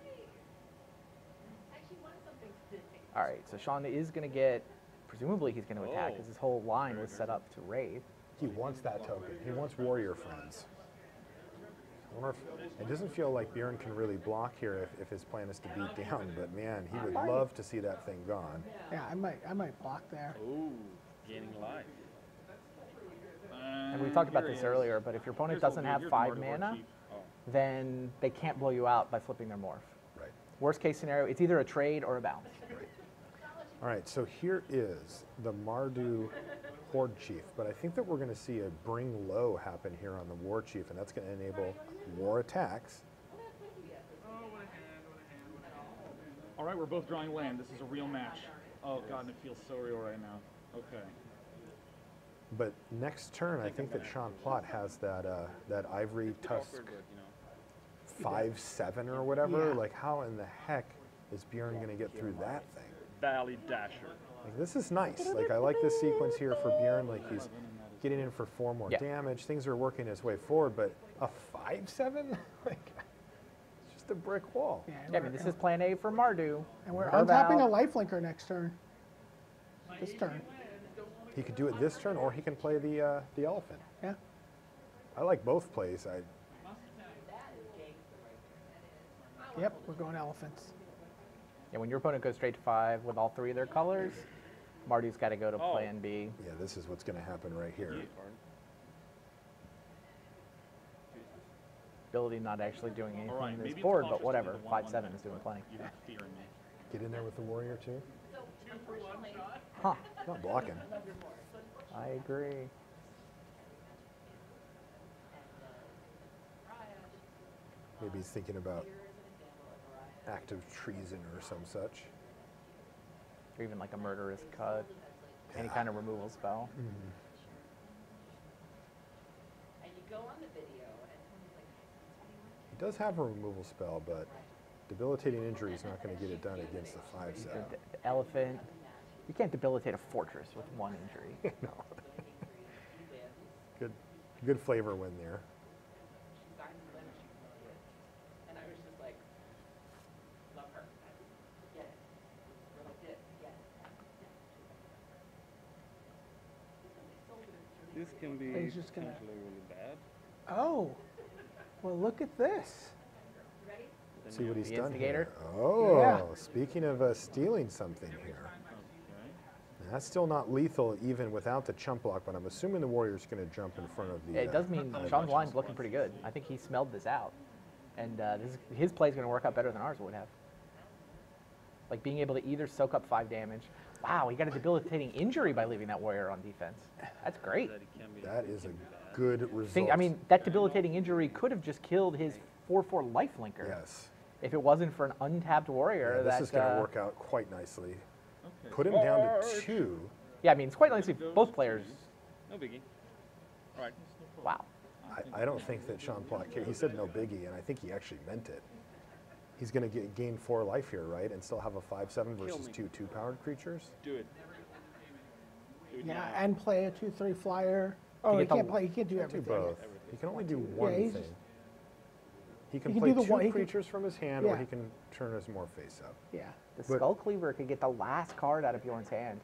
S2: All right, so Sean is going to get, presumably he's going to attack
S5: Oh.
S2: because his whole line was set up to raid.
S1: He wants that token. He wants warrior friends. I wonder if, it doesn't feel like Bjorn can really block here if his plan is to beat down, but man, he would love to see that thing gone.
S4: Yeah, I might block there.
S5: oh, gaining life.
S2: And we talked about this earlier, but if your opponent doesn't have 5 mana, then they can't blow you out by flipping their Morph.
S1: Right.
S2: Worst case scenario, it's either a trade or a bounce.
S1: All right, so here is the Mardu Horde Chief, but I think that we're going to see a bring low happen here on the War Chief, and that's going to enable war attacks.
S3: All right, we're both drawing land. This is a real match. Oh god, and it feels so real right now. Okay.
S1: But next turn, I think that Sean Plott has that that Ivory Tusk
S5: Awkward, but, you know.
S1: 5/7 or whatever.
S4: Yeah.
S1: Like, how in the heck is Bjorn going to get through that thing?
S5: Valley Dasher.
S1: Like, this is nice. Like, I like this sequence here for Bjorn. Like, he's getting in for 4 more
S2: Yeah.
S1: damage. Things are working his way forward, but a 5/7? Like, it's just a brick wall.
S4: Yeah,
S2: Yeah, I mean, this is plan A for Mardu.
S4: and we're
S2: Carve
S4: untapping a
S2: out-
S4: lifelinker next turn. This turn.
S1: He could do it this turn, or he can play the elephant.
S4: Yeah.
S1: I like both plays.
S4: Yep, we're going elephants.
S2: Yeah, when your opponent goes straight to 5 with all 3 of their colors, Mardu's got to go to
S5: Oh.
S2: plan B.
S1: Yeah, this is what's going to happen right here.
S5: Card.
S2: Ability not actually doing anything
S3: All right,
S2: on
S3: maybe
S2: this
S3: it's
S2: board,
S3: cautious
S2: but whatever.
S3: to do the
S2: 5/7
S3: 1/1
S2: is doing plenty.
S3: You have fear in me.
S1: Get in there with the warrior too.
S2: Huh.
S1: Not blocking.
S2: I agree.
S1: Maybe he's thinking about active treason or some such.
S2: Or even like a murderous cut. Any kind of removal spell.
S1: He does have a removal spell, but debilitating injury is not going to get it done against the 5/7.
S2: The elephant. You can't debilitate a fortress with 1 injury.
S1: No. Good flavor win there.
S5: This can be
S4: He's just gonna-
S5: potentially really bad.
S4: Oh, well, look at this.
S1: See what he's
S2: The
S1: done
S2: instigator?
S1: here. Oh,
S4: Yeah.
S1: speaking of stealing something here.
S3: Okay.
S1: That's still not lethal even without the chump block, but I'm assuming the Warrior's going to jump in front of the...
S2: It does mean Sean's line's looking pretty good. I think he smelled this out. And his play's going to work out better than ours would have. Like being able to either soak up 5 damage. Wow, he got a debilitating injury by leaving that Warrior on defense. That's great.
S1: That is a good result.
S2: I mean, that debilitating injury could have just killed his 4/4 lifelinker.
S1: Yes.
S2: If it wasn't for an untapped Warrior.
S1: Yeah, this is going to work out quite nicely. Put him down to 2.
S2: Yeah, I mean, it's quite nicely both players.
S5: No biggie. All right.
S2: Wow.
S1: I don't think that Sean Plott cared. He said no biggie, and I think he actually meant it. He's going to gain 4 life here, right? And still have a 5/7 versus 2 2-powered creatures?
S5: Do it. Do it
S4: Yeah,
S5: now.
S4: and play a 2/3 flyer. Oh, he
S2: get the-
S4: can't play. He can't do
S1: Do
S4: everything.
S1: both. He can only do one
S4: he's
S1: thing.
S4: just-
S1: He can
S4: he can
S1: play
S4: do the
S1: 2
S4: one- he can-
S1: creatures from his hand, or
S4: Yeah.
S1: he can turn his more face up.
S4: Yeah.
S2: The
S1: But-
S2: Skull Cleaver could get the last card out of Bjorn's hand.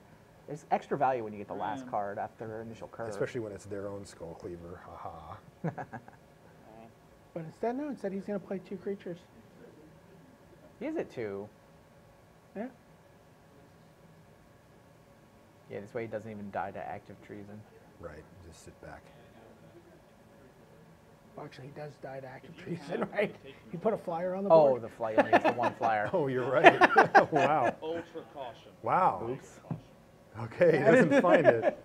S2: There's extra value when you get the last card after initial curve.
S1: Especially when it's their own Skull Cleaver. Haha.
S4: But instead he's going to play 2 creatures.
S2: He is at 2.
S4: Yeah.
S2: Yeah, this way he doesn't even die to active treason.
S1: Right. Just sit back.
S4: Well, actually, he does die to active treason, right? He put a flyer on the
S2: Oh,
S4: board.
S2: the flight only gets the 1 flyer.
S1: Oh, you're right. Wow.
S3: Ultra caution.
S1: Wow.
S2: Oops.
S1: Okay, he doesn't find it.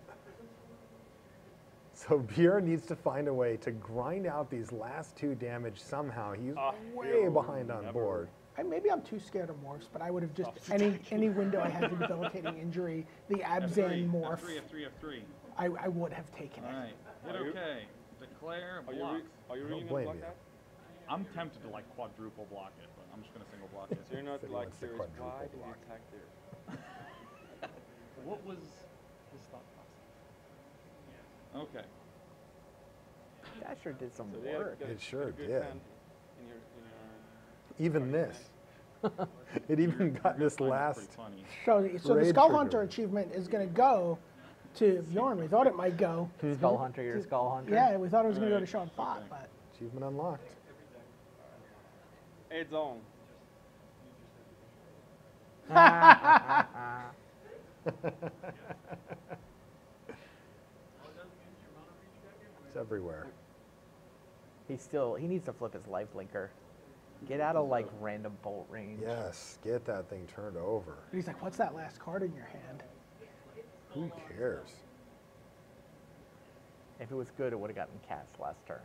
S1: So Björn needs to find a way to grind out these last 2 damage somehow. He's way behind on board.
S4: Maybe I'm too scared of morphs, but I would have just any window I had the debilitating injury, the Abzan morph,
S3: F3.
S4: I would have taken
S3: All
S4: it.
S3: right. Hit okay. Declare
S5: Are
S3: blocks.
S5: you
S1: I
S5: really
S1: don't
S5: going
S1: blame
S5: to block
S1: you.
S5: that?
S3: I'm tempted to like quadruple block it, but I'm just going to single block it.
S5: So you're not
S1: Said he
S5: like
S1: wants to
S5: serious.
S1: quadruple
S5: Why did you
S1: block.
S5: attack there?
S3: What was his thought process? Okay.
S2: That sure did some
S5: So they
S2: work.
S5: got
S1: It sure
S5: a good
S1: did.
S5: hand in your
S1: Even this. It even got this
S3: Pretty
S1: last.
S3: funny.
S4: So the
S1: Raid
S4: Skull
S1: trigger.
S4: Hunter achievement is going to go to Bjorn. We thought it might go.
S2: Skull Hunter, your Skull Hunter.
S4: Yeah, we thought it was going to go to
S3: Right,
S4: Sean Plott,
S3: okay.
S4: but
S1: Achievement unlocked.
S5: It's on.
S1: It's everywhere.
S2: He needs to flip his life linker. Get out of like random bolt range.
S1: Yes, get that thing turned over.
S4: he's like, "What's that last card in your hand?"
S1: Who cares?
S2: If it was good, it would have gotten cast last turn.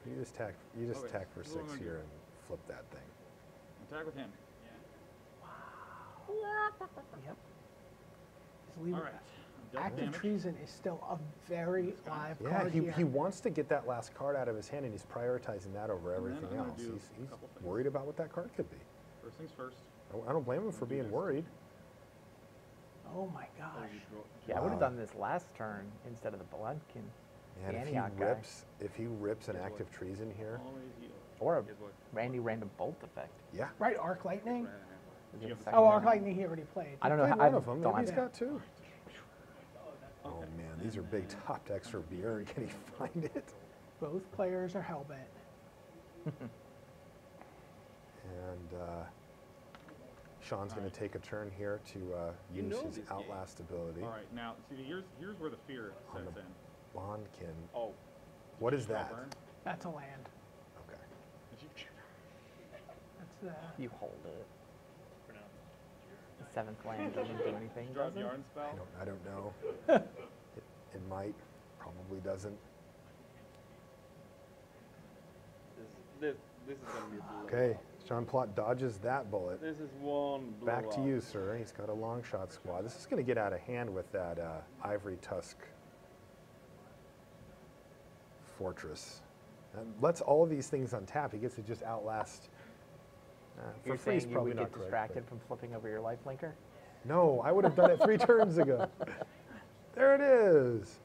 S1: You just attack. You just
S3: Okay,
S1: attack for
S3: what
S1: 6
S3: am I
S1: here
S3: doing?
S1: and flip that thing.
S3: Attack with him.
S2: Yep.
S4: Just leave
S3: All
S4: it.
S3: right. Death
S4: Active
S3: damage.
S4: Treason is still a very live
S1: Yeah,
S4: card
S1: he
S4: here.
S1: wants to get that last card out of his hand, and he's prioritizing that over
S3: And then
S1: everything
S3: I'm gonna
S1: else.
S3: do
S1: He's
S3: a couple things.
S1: worried about what that card could be.
S3: First things first.
S1: I don't blame him for being worried.
S4: Oh my gosh.
S2: Yeah, I would have
S1: Wow.
S2: done this last turn instead of the Bluntkin.
S1: And
S2: The
S1: if
S2: Antioch guy.
S1: he rips an active treason here,
S3: Always heal.
S2: Or a
S5: Guess what?
S2: random bolt effect.
S1: yeah.
S4: Right, Arc Lightning?
S2: Is
S3: You
S2: it
S3: have
S2: the
S3: the
S2: second
S4: Oh,
S2: one?
S4: Arc Lightning he already played.
S2: I don't know.
S1: Played
S2: I
S1: one of them.
S2: don't
S1: Maybe he's
S2: have
S1: got 2. Oh man, these are big top decks for Björn. Can he find it?
S4: Both players are hellbent.
S1: And Sean's going to take a turn here to use
S5: know
S1: his
S5: this game.
S1: Outlast ability.
S3: All right. Now, see, here's where the fear
S1: On
S3: sets
S1: the-
S3: in.
S1: Bondkin.
S5: Oh,
S1: What is
S3: Draw
S1: that?
S3: burn.
S4: That's a land.
S1: Okay.
S3: If you-
S4: That's
S2: You hold it. The 7th land doesn't do anything,
S3: Draw
S2: does it?
S3: yarn spell.
S1: I don't know. It might. Probably doesn't.
S5: this is gonna be a blowout.
S1: Okay. Sean Plott dodges that bullet.
S5: This is one
S1: Back to
S5: blowout.
S1: you, sir. He's got a long shot squad. This is going to get out of hand with that ivory tusk fortress. And lets all of these things untap. He gets to just outlast. For
S2: You're
S1: free is
S2: saying you
S1: probably
S2: would
S1: not
S2: get
S1: correct,
S2: distracted from flipping over your life linker?
S1: but- No, I would have done it 3 turns ago. There it is.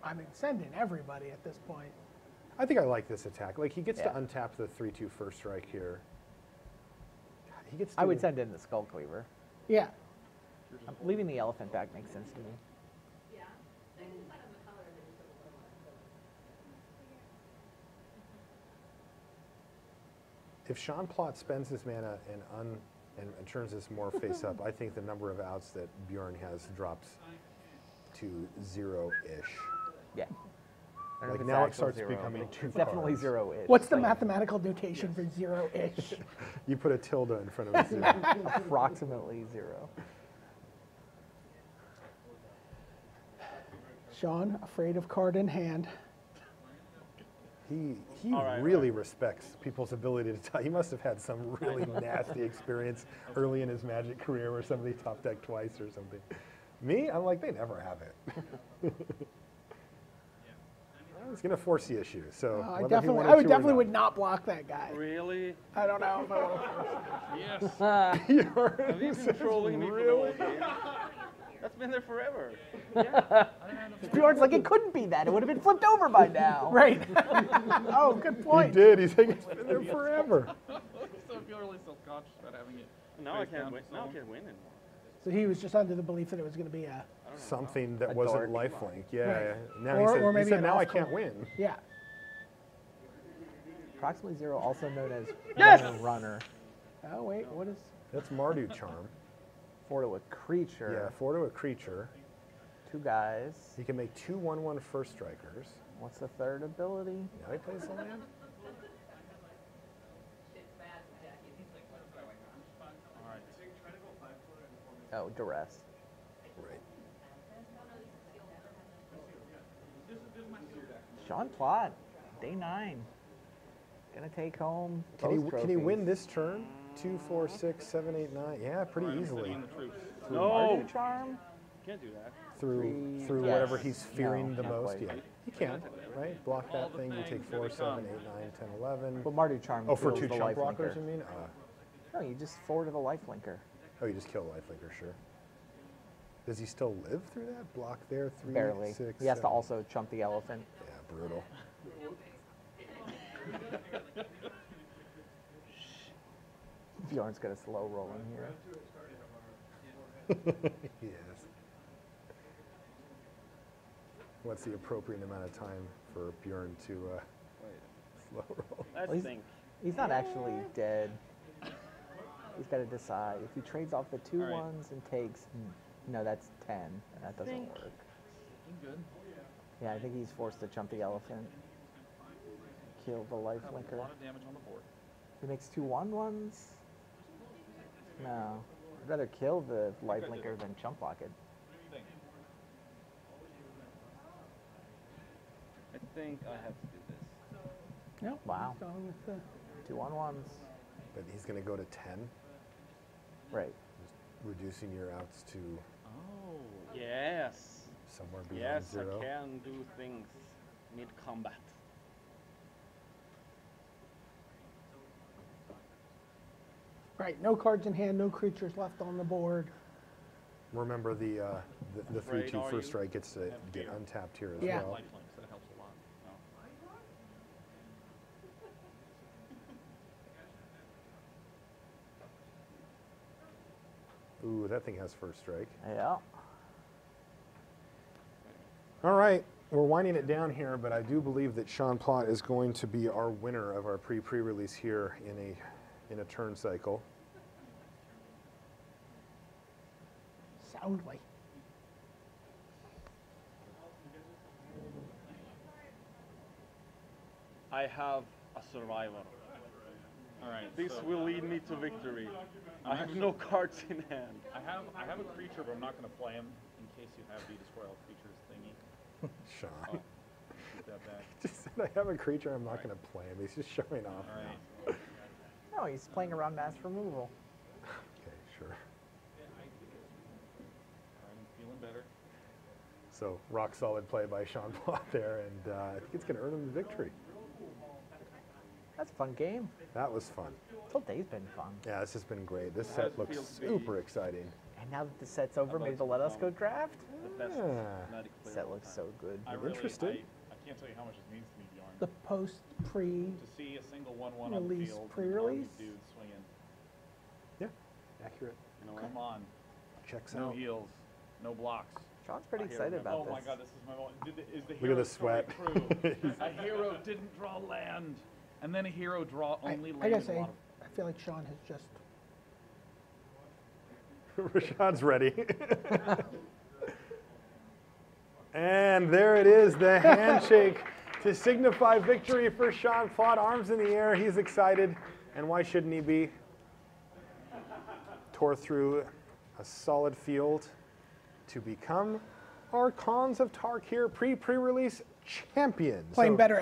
S4: I mean, send in everybody at this point.
S1: I think I like this attack. Like he gets
S2: Yeah.
S1: to untap the 3/2 first strike here. He gets. To
S2: I would send in the Skull Cleaver.
S4: Yeah.
S2: Leaving the elephant back makes sense to me.
S1: If Sean Plott spends his mana and turns this more face up, I think the number of outs that Bjorn has drops to 0-ish.
S2: Yeah. I don't know
S1: Like
S2: if
S1: now it
S2: it's
S1: starts
S2: actual
S1: becoming
S2: but
S1: two
S2: it's definitely
S1: cards.
S2: 0-ish.
S4: What's the
S2: Like,
S4: mathematical notation for 0-ish?
S1: You put a tilde in front of a 0.
S2: approximately 0.
S4: Sean, afraid of card in hand.
S1: He
S5: All right,
S1: really respects people's ability to tell. He must have had some really nasty experience early in his Magic career where somebody top decked twice or something. Me, I'm like, they never have it. I was going to force the issue. So
S4: I
S1: whether he
S4: definitely,
S1: wanted
S4: I would
S1: to or
S4: definitely
S1: not.
S4: would not block that guy.
S5: Really?
S4: I don't know if I would.
S5: Yes.
S1: You're
S5: Have you been trolling me for the
S1: really?
S5: whole game? That's been there forever.
S2: Bjorn's like, it couldn't be that. It would have been flipped over by now.
S4: Right. Oh, good
S1: He
S4: point.
S1: did. He's like, it's been there forever.
S3: So if you're really self-conscious about having it.
S5: Now I
S3: face
S5: can't
S3: down
S5: win.
S3: to
S5: Now I
S3: someone.
S5: can't win anymore.
S4: So he was just under the belief that it was going to be a,
S1: Something that
S2: A
S1: wasn't
S2: dork.
S1: lifelink. Yeah.
S4: Right.
S1: Yeah. Now
S4: Or-
S1: he said,
S4: or maybe
S1: he said
S4: an
S1: now I
S4: off
S1: can't
S4: call.
S1: win.
S4: yeah.
S2: Approximately 0, also known as
S5: Yes!
S2: runner.
S4: Oh, wait, what is,
S1: That's Mardu Charm.
S2: 4 to a creature.
S1: Yeah, 4 to a creature.
S2: 2 guys.
S1: He can make 2 1/1 first strikers.
S2: What's the third ability?
S1: Now he plays the land.
S3: All right.
S2: Oh, duress.
S1: Right.
S2: Sean Plott, day 9. Gonna take home.
S1: Can he
S2: both
S1: can he
S2: trophies.
S1: win this turn? 2, 4, 6, 7, 8, 9. Yeah, pretty
S3: All right, I'm
S1: easily.
S3: sitting in the troops.
S5: No.
S2: Mardu Charm?
S5: Can't do that.
S1: Through
S2: Yes.
S1: whatever he's fearing
S2: No,
S1: the
S2: not
S1: most.
S2: quite.
S1: Yeah, he can. Right. Block
S3: All
S1: that
S3: the
S1: thing. You
S3: things,
S1: take
S3: here
S1: 4,
S3: they
S1: 7,
S3: come.
S1: 8, 9, 10, 11.
S2: Well, Mardu Charm
S1: Oh, for
S2: kills
S1: 2
S2: the
S1: chump
S2: life
S1: blockers,
S2: linker.
S1: you mean?
S2: No, you just 4 to the life linker.
S1: Oh, you just kill the lifelinker, sure. Does he still live through that? Block there, 3,
S2: Barely.
S1: 6,
S2: He has to
S1: 7.
S2: also chump the elephant.
S1: Yeah, brutal.
S2: Bjorn's got a slow roll in here.
S1: Yes. What's the appropriate amount of time for Bjorn to
S5: Wait.
S1: slow roll?
S5: Let's
S2: Well, he's-
S5: think.
S2: He's not actually dead. He's got to decide. If he trades off the 2
S3: All right.
S2: ones and takes, no, that's 10, and that doesn't
S5: Think.
S2: work.
S3: Good.
S2: Yeah, I think he's forced to chump the elephant. Kill the life
S3: A
S2: linker.
S3: lot of damage on the board.
S2: He makes 2 1/1s. No, I'd rather kill the life linker than chump block it.
S3: Think.
S5: I think I have to do this.
S4: no.
S2: Wow.
S4: he's going with the,
S2: 2 1/1s.
S1: But he's going to go to 10,
S2: Right.
S1: reducing your outs to
S3: Oh.
S5: Yes.
S1: somewhere beyond
S5: Yes,
S1: 0.
S5: I can do things mid-combat.
S4: right, no cards in hand, no creatures left on the board.
S1: Remember the
S5: Afraid,
S1: 3/2
S5: are
S1: first
S5: you?
S1: strike gets to
S3: Have
S1: get
S3: fear.
S1: untapped here as
S4: Yeah.
S1: well.
S3: Lifelinks, that helps a lot.
S1: Ooh, that thing has first strike.
S2: Yeah.
S1: All right, we're winding it down here, but I do believe that Sean Plott is going to be our winner of our pre-release here in a turn cycle.
S4: Soundly.
S5: I have a survivor.
S3: All right.
S5: This
S3: so
S5: will lead me to victory. I have
S3: actually-
S5: no cards in hand.
S3: I have a creature, but I'm not going to play him in case you have the Despoil Creatures thingy.
S1: Sean.
S3: Oh, keep that back.
S1: Just said I have a creature I'm not going to play him. He's just showing off.
S3: All right.
S2: No, he's playing around mass removal.
S1: Okay, sure.
S3: All right, I'm feeling better.
S1: So rock solid play by Sean Plott there, and I think it's going to earn him the victory.
S2: That's a fun game.
S1: That was fun.
S2: This whole day's been fun.
S1: Yeah, this has been great. This
S5: How
S1: set
S5: does it
S1: looks
S5: feel to be-
S1: super exciting.
S2: And now that the set's over,
S5: I'd
S2: maybe
S5: like
S2: they'll
S5: to
S2: let us go
S5: become
S2: draft?
S5: The best
S1: Yeah.
S5: Magic player
S2: Set
S5: of all
S2: looks
S5: time.
S2: so good.
S3: I
S1: You're
S3: really,
S1: interested?
S3: I can't tell you how much this means to me, Bjorn.
S4: The post-pre,
S3: To see a single 1/1 on the
S4: Release,
S3: field,
S4: pre-release?
S3: and dudes swinging.
S1: Yeah, accurate.
S5: You know what?
S3: Come on,
S1: Checks
S3: no
S1: out.
S3: heals, no blocks.
S2: Sean's pretty
S5: I hear
S2: excited
S5: him.
S2: about
S3: Oh
S2: this.
S3: my God, this is my moment. Is the
S1: Look at
S3: hero
S1: the
S3: story
S1: sweat.
S3: true? A hero didn't draw land, and then a hero draw only
S4: I
S3: land.
S4: gotta
S3: in a
S4: say,
S3: lot of-
S4: I feel like Sean has just
S1: Rashad's ready. And there it is, the handshake to signify victory for Sean Plott. Arms in the air, he's excited. And why shouldn't he be? Tore through a solid field to become our Cons of Tarkir pre-release champions.
S4: Playing better